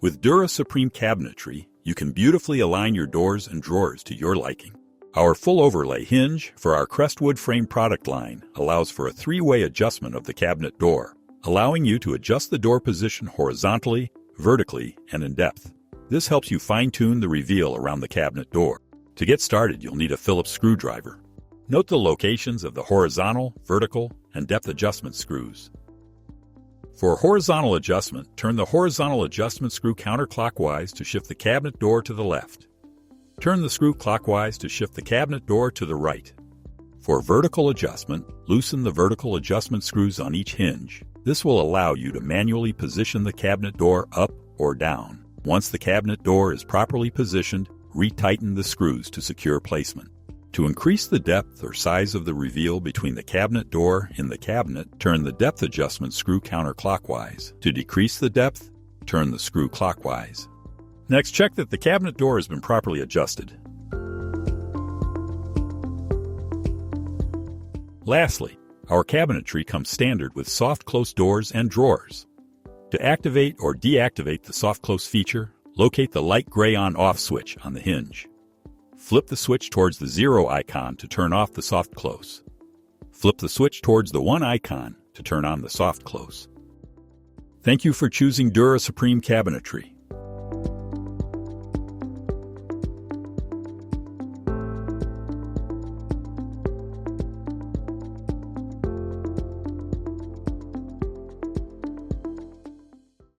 With Dura Supreme Cabinetry, you can beautifully align your doors and drawers to your liking. Our full overlay hinge for our Crestwood frame product line allows for a three-way adjustment of the cabinet door, allowing you to adjust the door position horizontally, vertically, and in depth. This helps you fine-tune the reveal around the cabinet door. To get started, you'll need a Phillips screwdriver. Note the locations of the horizontal, vertical, and depth adjustment screws. For horizontal adjustment, turn the horizontal adjustment screw counterclockwise to shift the cabinet door to the left. Turn the screw clockwise to shift the cabinet door to the right. For vertical adjustment, loosen the vertical adjustment screws on each hinge. This will allow you to manually position the cabinet door up or down. Once the cabinet door is properly positioned, retighten the screws to secure placement. To increase the depth or size of the reveal between the cabinet door and the cabinet, turn the depth adjustment screw counterclockwise. To decrease the depth, turn the screw clockwise. Next, check that the cabinet door has been properly adjusted. Lastly, our cabinetry comes standard with soft close doors and drawers. To activate or deactivate the soft close feature, locate the light gray on-off switch on the hinge. Flip the switch towards the 0 icon to turn off the soft close. Flip the switch towards the 1 icon to turn on the soft close. Thank you for choosing Dura Supreme Cabinetry.